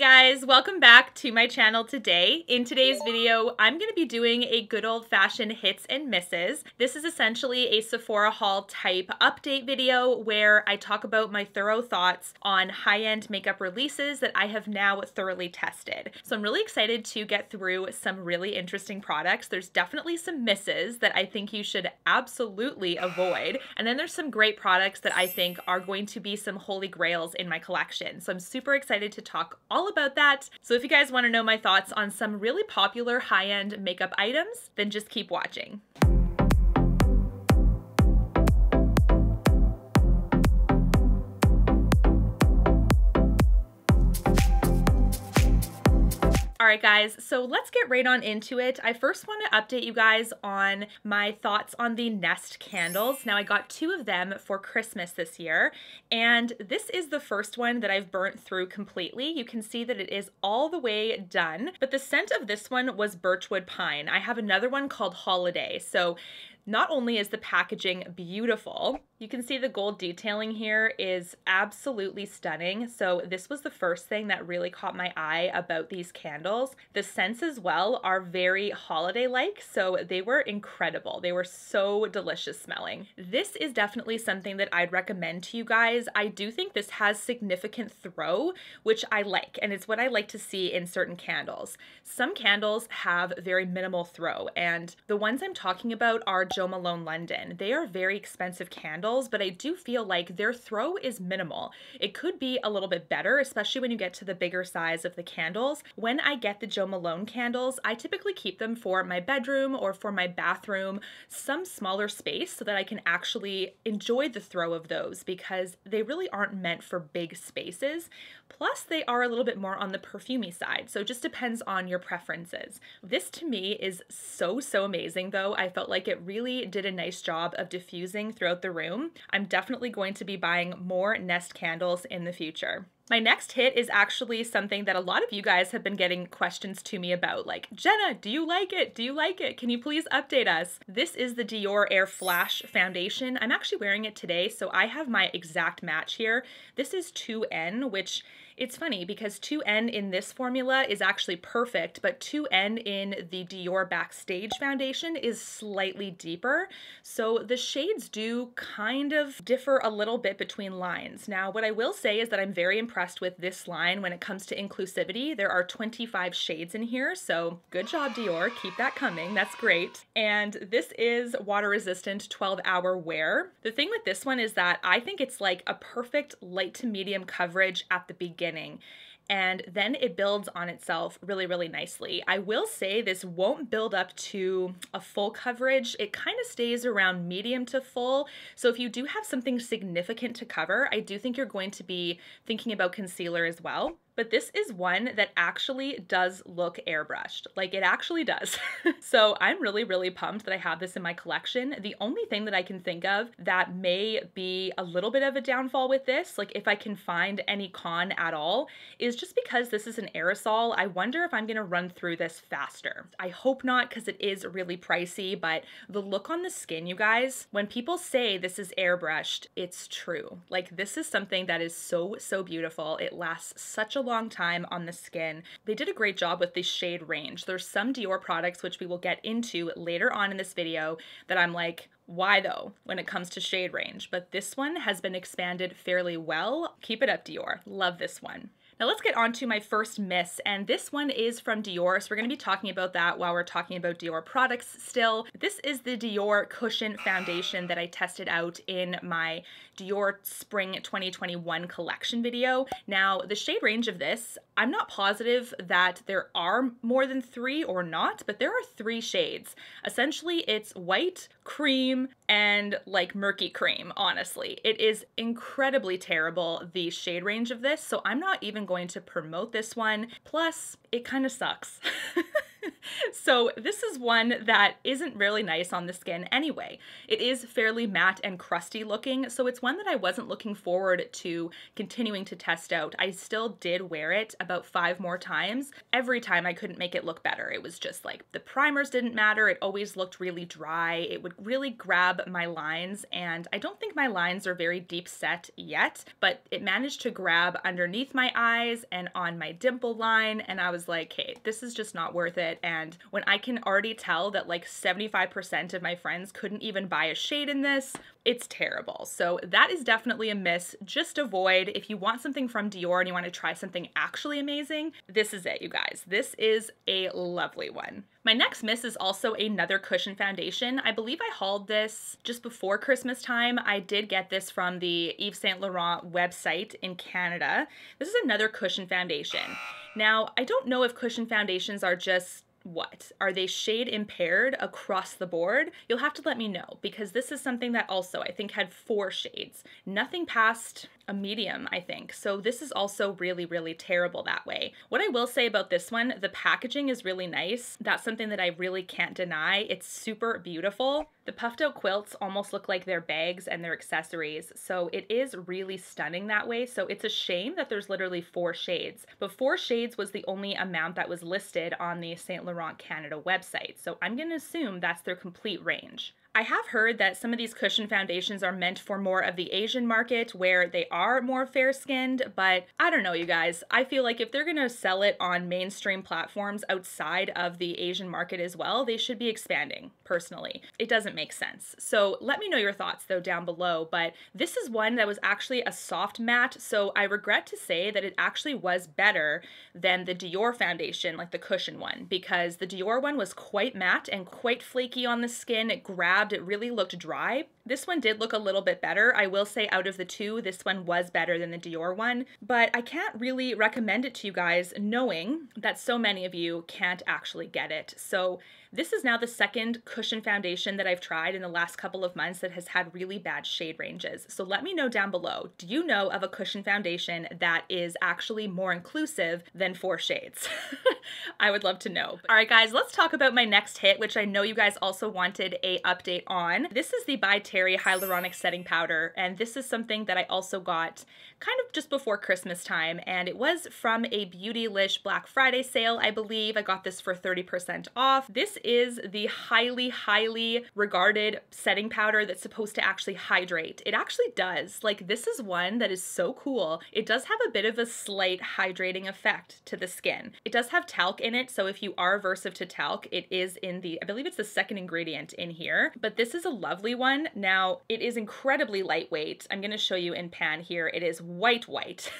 Hey guys, welcome back to my channel today. In today's video, I'm going to be doing a good old-fashioned hits and misses. This is essentially a Sephora haul type update video where I talk about my thorough thoughts on high-end makeup releases that I have now thoroughly tested. So I'm really excited to get through some really interesting products. There's definitely some misses that I think you should absolutely avoid. And then there's some great products that I think are going to be some holy grails in my collection. So I'm super excited to talk all about that. So if you guys want to know my thoughts on some really popular high-end makeup items, then just keep watching. Alright guys, so let's get right on into it. I first want to update you guys on my thoughts on the Nest candles. Now I got 2 of them for Christmas this year, and this is the first one that I've burnt through completely. You can see that it is all the way done, but the scent of this one was Birchwood Pine. I have another one called Holiday, so not only is the packaging beautiful, you can see the gold detailing here is absolutely stunning. So this was the first thing that really caught my eye about these candles. The scents as well are very holiday-like, so they were incredible. They were so delicious smelling. This is definitely something that I'd recommend to you guys. I do think this has significant throw, which I like, and it's what I like to see in certain candles. Some candles have very minimal throw, and the ones I'm talking about are Jo Malone London. They are very expensive candles, but I do feel like their throw is minimal. It could be a little bit better, especially when you get to the bigger size of the candles. When I get the Jo Malone candles, I typically keep them for my bedroom or for my bathroom, some smaller space, so that I can actually enjoy the throw of those, because they really aren't meant for big spaces. Plus, they are a little bit more on the perfumey side, so it just depends on your preferences. This to me is so amazing though. I felt like it really did a nice job of diffusing throughout the room. I'm definitely going to be buying more Nest candles in the future. My next hit is actually something that a lot of you guys have been getting questions to me about, like, Jenna, do you like it? Do you like it? Can you please update us? This is the Dior Airflash foundation. I'm actually wearing it today, so I have my exact match here. This is 2N, which it's funny because 2N in this formula is actually perfect, but 2N in the Dior Backstage foundation is slightly deeper. So the shades do kind of differ a little bit between lines. Now, what I will say is that I'm very impressed with this line when it comes to inclusivity. There are 25 shades in here, so good job, Dior. Keep that coming. That's great. And this is water resistant 12-hour wear. The thing with this one is that I think it's like a perfect light to medium coverage at the beginning, and then it builds on itself really nicely. I will say this won't build up to a full coverage. It kind of stays around medium to full. So if you do have something significant to cover, I do think you're going to be thinking about concealer as well. But this is one that actually does look airbrushed. Like, it actually does. So I'm really pumped that I have this in my collection. The only thing that I can think of that may be a little bit of a downfall with this, like if I can find any con at all, is just because this is an aerosol, I wonder if I'm gonna run through this faster. I hope not, because it is really pricey, but the look on the skin, you guys, when people say this is airbrushed, it's true. Like, this is something that is so beautiful. It lasts such a long time on the skin. They did a great job with the shade range. There's some Dior products, which we will get into later on in this video, that I'm like, why though, when it comes to shade range? But this one has been expanded fairly well. Keep it up, Dior. Love this one. Now let's get on to my first miss, and this one is from Dior, so we're going to be talking about that while we're talking about Dior products still. This is the Dior Cushion Foundation that I tested out in my Dior Spring 2021 collection video. Now, the shade range of this, I'm not positive that there are more than 3 or not, but there are 3 shades. Essentially, it's white, cream, and like murky cream, honestly. It is incredibly terrible, the shade range of this, so I'm not even going to promote this one. Plus, it kind of sucks. So this is one that isn't really nice on the skin anyway. It is fairly matte and crusty looking, so it's one that I wasn't looking forward to continuing to test out. I still did wear it about 5 more times. Every time I couldn't make it look better. It was just like the primers didn't matter. It always looked really dry. It would really grab my lines, and I don't think my lines are very deep set yet, but it managed to grab underneath my eyes and on my dimple line, and I was like, hey, this is just not worth it. And when I can already tell that like 75% of my friends couldn't even buy a shade in this, it's terrible. So that is definitely a miss. Just avoid. If you want something from Dior and you want to try something actually amazing, this is it, you guys. This is a lovely one. My next miss is also another cushion foundation. I believe I hauled this just before Christmas time. I did get this from the Yves Saint Laurent website in Canada. This is another cushion foundation. Now, I don't know if cushion foundations are just what? Are they shade impaired across the board? You'll have to let me know, because this is something that also I think had 4 shades. Nothing past a medium, I think. So this is also really, really terrible that way. What I will say about this one, the packaging is really nice. That's something that I really can't deny. It's super beautiful. The puffed out quilts almost look like they're bags and they're accessories. So it is really stunning that way. So it's a shame that there's literally 4 shades, but 4 shades was the only amount that was listed on the Saint Laurent Canada website. So I'm going to assume that's their complete range. I have heard that some of these cushion foundations are meant for more of the Asian market where they are more fair-skinned, but I don't know, you guys. I feel like if they're gonna sell it on mainstream platforms outside of the Asian market as well, they should be expanding, personally. It doesn't make sense. So let me know your thoughts though down below, but this is one that was actually a soft matte, so I regret to say that it actually was better than the Dior foundation, like the cushion one, because the Dior one was quite matte and quite flaky on the skin. It grabbed, it really looked dry. This one did look a little bit better. I will say out of the 2, this one was better than the Dior one, but I can't really recommend it to you guys knowing that so many of you can't actually get it. So this is now the 2nd cushion foundation that I've tried in the last couple of months that has had really bad shade ranges. So let me know down below, do you know of a cushion foundation that is actually more inclusive than 4 shades? I would love to know. All right, guys, let's talk about my next hit, which I know you guys also wanted a update on. This is the By Terry Hyaluronic Setting Powder, and this is something that I also got kind of just before Christmas time, and it was from a Beautylish Black Friday sale, I believe. I got this for 30% off. This is the highly, highly regarded setting powder that's supposed to actually hydrate. It actually does. Like, this is one that is so cool. It does have a bit of a slight hydrating effect to the skin. It does have talc in it, so if you are aversive to talc, it is in the, I believe it's the 2nd ingredient in here, but this is a lovely one. Now, it is incredibly lightweight. I'm going to show you in pan here. It is white,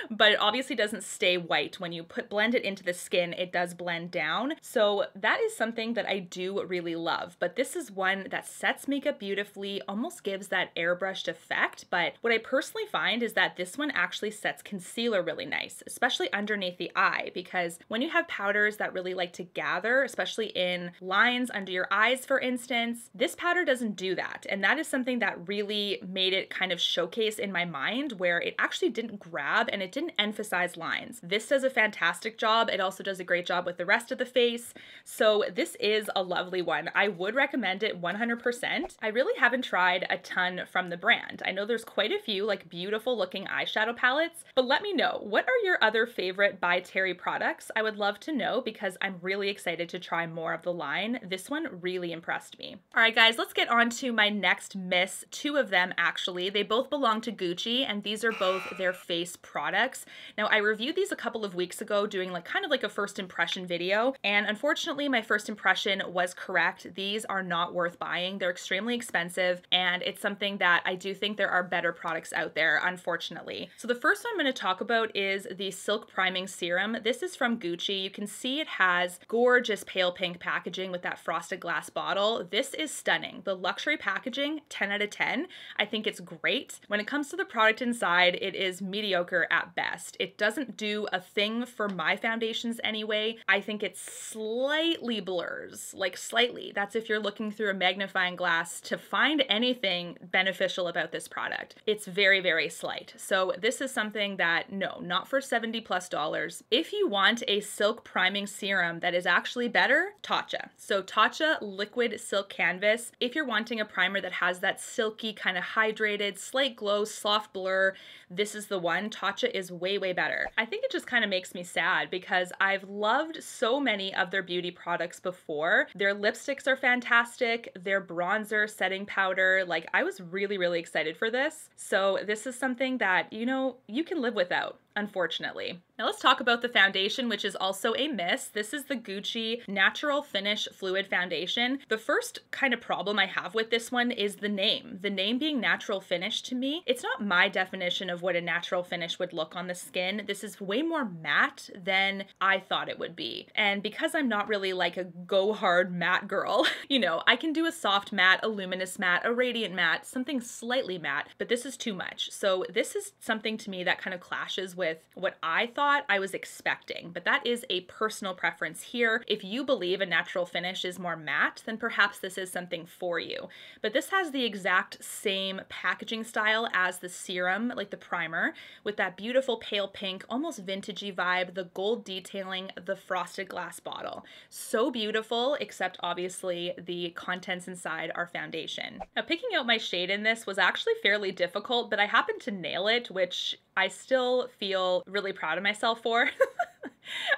but it obviously doesn't stay white. When you blend it into the skin, it does blend down. So that is something that I do really love, but this is one that sets makeup beautifully, almost gives that airbrushed effect. But what I personally find is that this one actually sets concealer really nice, especially underneath the eye, because when you have powders that really like to gather, especially in lines under your eyes, for instance, this powder doesn't do that. And that is something that really made it kind of showcase in my mind, where it actually didn't grab and it didn't emphasize lines. This does a fantastic job. It also does a great job with the rest of the face. So this is a lovely one. I would recommend it 100%. I really haven't tried a ton from the brand. I know there's quite a few like beautiful looking eyeshadow palettes, but let me know, what are your other favorite By Terry products? I would love to know, because I'm really excited to try more of the line. This one really impressed me. All right, guys, let's get on to my next miss. 2 of them, actually. They both belong to Gucci, and these are both their face products. Now, I reviewed these a couple of weeks ago doing like kind of like a first impression video, and unfortunately my first impression was correct. These are not worth buying. They're extremely expensive, and it's something that I do think there are better products out there, unfortunately. So the first one I'm going to talk about is the Silk Priming Serum. This is from Gucci. You can see it has gorgeous pale pink packaging with that frosted glass bottle. This is stunning. The luxury packaging packaging, 10 out of 10. I think it's great. When it comes to the product inside, it is mediocre at best. It doesn't do a thing for my foundations anyway. I think it slightly blurs, like slightly. That's if you're looking through a magnifying glass to find anything beneficial about this product. It's very, very slight. So this is something that, no, not for $70+. If you want a silk priming serum that is actually better, Tatcha. So Tatcha Liquid Silk Canvas. If you're wanting a primer that has that silky kind of hydrated, slight glow, soft blur, this is the one. Tatcha is way, way better. I think it just kind of makes me sad because I've loved so many of their beauty products before. Their lipsticks are fantastic. Their bronzer, setting powder, like I was really, really excited for this. So this is something that, you know, you can live without, unfortunately. Now let's talk about the foundation, which is also a miss. This is the Gucci Natural Finish Fluid Foundation. The first kind of problem I have with this one is the name. The name being natural finish to me, it's not my definition of what a natural finish would look on the skin. This is way more matte than I thought it would be. And because I'm not really like a go hard matte girl, you know, I can do a soft matte, a luminous matte, a radiant matte, something slightly matte, but this is too much. So this is something to me that kind of clashes with what I thought I was expecting, but that is a personal preference here. If you believe a natural finish is more matte, then perhaps this is something for you. But this has the exact same packaging style as the serum, like the primer, with that beautiful pale pink, almost vintagey vibe, the gold detailing, the frosted glass bottle. So beautiful, except obviously the contents inside are foundation. Now picking out my shade in this was actually fairly difficult, but I happened to nail it, which I still feel really proud of myself for.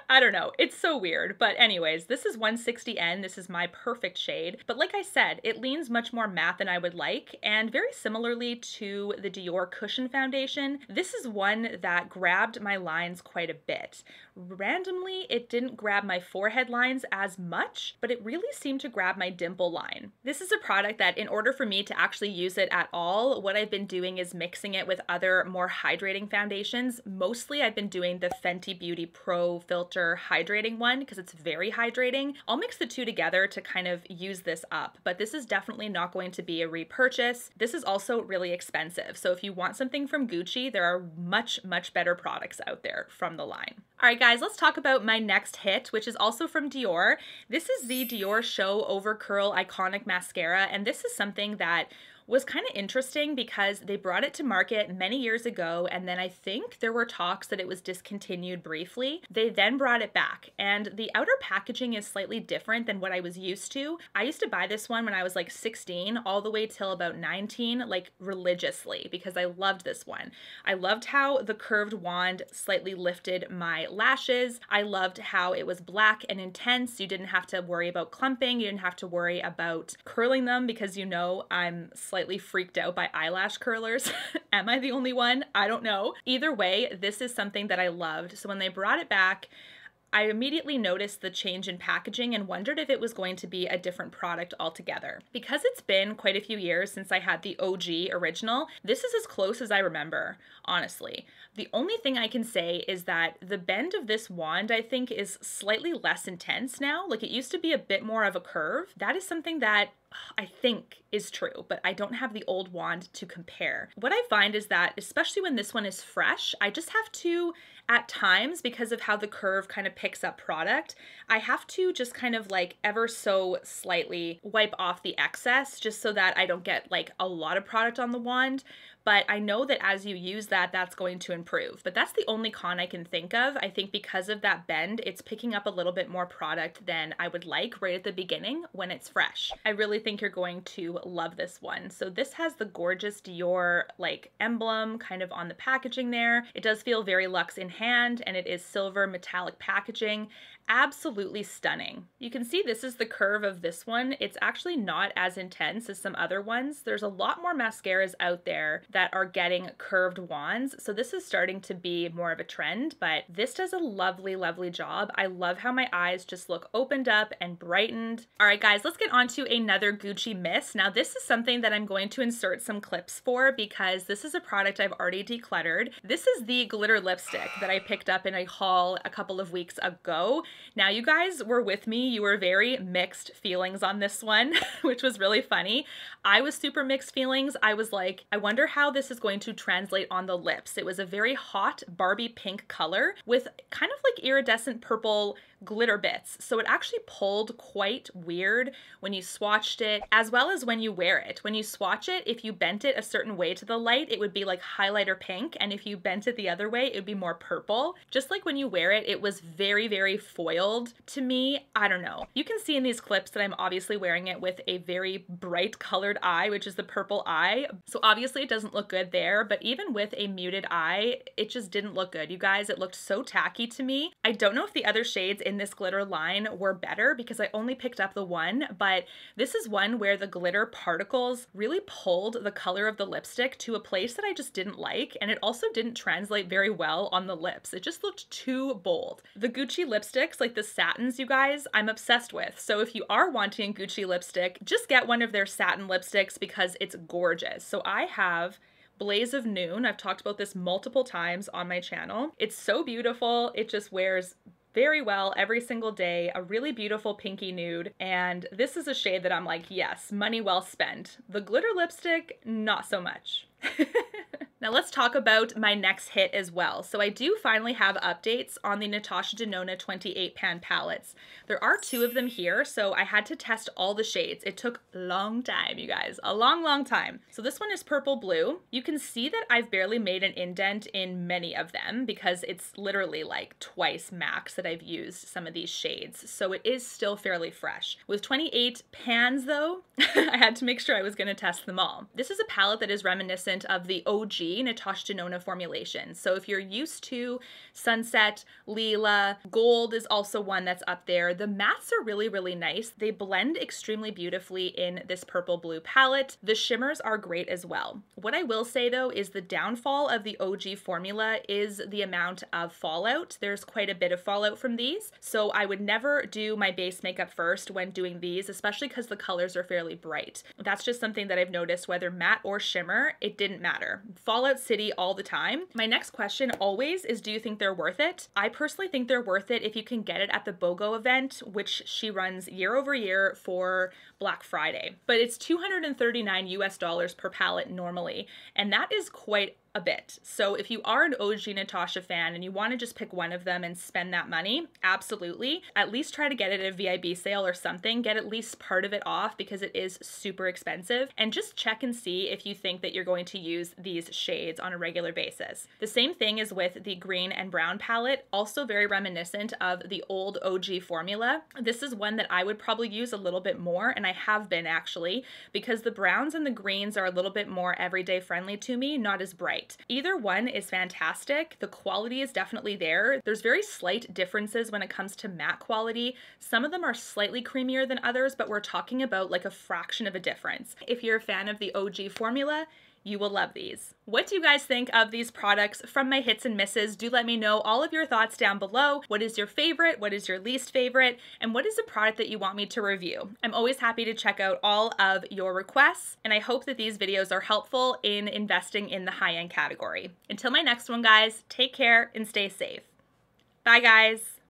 I don't know, it's so weird. But anyways, this is 160N, this is my perfect shade. But like I said, it leans much more matte than I would like, and very similarly to the Dior Cushion Foundation, this is one that grabbed my lines quite a bit. Randomly, it didn't grab my forehead lines as much, but it really seemed to grab my dimple line. This is a product that in order for me to actually use it at all, what I've been doing is mixing it with other more hydrating foundations. Mostly I've been doing the Fenty Beauty Pro Filt'r hydrating one because it's very hydrating. I'll mix the two together to kind of use this up, but this is definitely not going to be a repurchase. This is also really expensive. So if you want something from Gucci, there are much, much better products out there from the line. All right, guys, let's talk about my next hit, which is also from Dior. This is the Diorshow Overcurl Iconic Mascara, and this is something that was kind of interesting because they brought it to market many years ago, and then I think there were talks that it was discontinued briefly. They then brought it back, and the outer packaging is slightly different than what I was used to. I used to buy this one when I was like 16 all the way till about 19, like religiously, because I loved this one. I loved how the curved wand slightly lifted my lashes. I loved how it was black and intense. You didn't have to worry about clumping. You didn't have to worry about curling them because, you know, I'm slightly freaked out by eyelash curlers. Am I the only one? I don't know. Either way, this is something that I loved. So when they brought it back, I immediately noticed the change in packaging and wondered if it was going to be a different product altogether. Because it's been quite a few years since I had the OG original, this is as close as I remember, honestly. The only thing I can say is that the bend of this wand, I think, is slightly less intense now. Like, it used to be a bit more of a curve. That is something that I think is true, but I don't have the old wand to compare. What I find is that, especially when this one is fresh, I just have to, at times, because of how the curve kind of picks up product, I have to just kind of like ever so slightly wipe off the excess just so that I don't get like a lot of product on the wand. But I know that as you use that, that's going to improve. But that's the only con I can think of. I think because of that bend, it's picking up a little bit more product than I would like right at the beginning when it's fresh. I really think you're going to love this one. So this has the gorgeous Dior like emblem kind of on the packaging there. It does feel very luxe in hand, and it is silver metallic packaging. Absolutely stunning. You can see this is the curve of this one. It's actually not as intense as some other ones. There's a lot more mascaras out there that that are getting curved wands. So this is starting to be more of a trend, but this does a lovely, lovely job. I love how my eyes just look opened up and brightened. All right, guys, let's get on to another Gucci miss. Now, this is something that I'm going to insert some clips for because this is a product I've already decluttered. This is the glitter lipstick that I picked up in a haul a couple of weeks ago. Now, you guys were with me. You were very mixed feelings on this one, which was really funny. I was super mixed feelings. I was like, I wonder how this is going to translate on the lips. It was a very hot Barbie pink color with kind of like iridescent purple glitter bits. So it actually pulled quite weird when you swatched it, as well as when you wear it. When you swatch it, if you bent it a certain way to the light, it would be like highlighter pink. And if you bent it the other way, it would be more purple. Just like when you wear it, it was very, very foiled to me. I don't know. You can see in these clips that I'm obviously wearing it with a very bright colored eye, which is the purple eye. So obviously it doesn't look good there, but even with a muted eye, it just didn't look good. You guys, it looked so tacky to me. I don't know if the other shades in this glitter line were better because I only picked up the one, but this is one where the glitter particles really pulled the color of the lipstick to a place that I just didn't like, and it also didn't translate very well on the lips. It just looked too bold. The Gucci lipsticks, like the satins, you guys, I'm obsessed with. So if you are wanting Gucci lipstick, just get one of their satin lipsticks because it's gorgeous. So I have Blaze of Noon. I've talked about this multiple times on my channel. It's so beautiful. It just wears very well every single day, a really beautiful pinky nude, and this is a shade that I'm like, yes, money well spent. The glitter lipstick, not so much. Now let's talk about my next hit as well. So I do finally have updates on the Natasha Denona 28 pan palettes. There are 2 of them here, so I had to test all the shades. It took a long time, you guys, a long, long time. So this one is purple blue. You can see that I've barely made an indent in many of them because it's literally like twice max that I've used some of these shades. So it is still fairly fresh. With 28 pans though, I had to make sure I was gonna test them all. This is a palette that is reminiscent of the OG Natasha Denona formulation. So if you're used to Sunset, Lila, Gold is also one that's up there. The mattes are really, really nice. They blend extremely beautifully in this purple blue palette. The shimmers are great as well. What I will say though is the downfall of the OG formula is the amount of fallout. There's quite a bit of fallout from these. So I would never do my base makeup first when doing these, especially because the colors are fairly bright. That's just something that I've noticed, whether matte or shimmer, it didn't matter. Fallout City all the time. My next question always is, do you think they're worth it? I personally think they're worth it if you can get it at the BOGO event, which she runs year over year for Black Friday. But it's $239 US per palette normally, and that is quite a bit. So if you are an OG Natasha fan and you want to just pick one of them and spend that money, absolutely. At least try to get it at a VIB sale or something. Get at least part of it off because it is super expensive. And just check and see if you think that you're going to use these shades on a regular basis. The same thing is with the green and brown palette, also very reminiscent of the old OG formula. This is one that I would probably use a little bit more, and I have been actually, because the browns and the greens are a little bit more everyday friendly to me, not as bright. Either one is fantastic. The quality is definitely there. There's very slight differences when it comes to matte quality. Some of them are slightly creamier than others, but we're talking about like a fraction of a difference. If you're a fan of the OG formula, you will love these. What do you guys think of these products from my hits and misses? Do let me know all of your thoughts down below. What is your favorite? What is your least favorite? And what is a product that you want me to review? I'm always happy to check out all of your requests, and I hope that these videos are helpful in investing in the high-end category. Until my next one, guys, take care and stay safe. Bye, guys.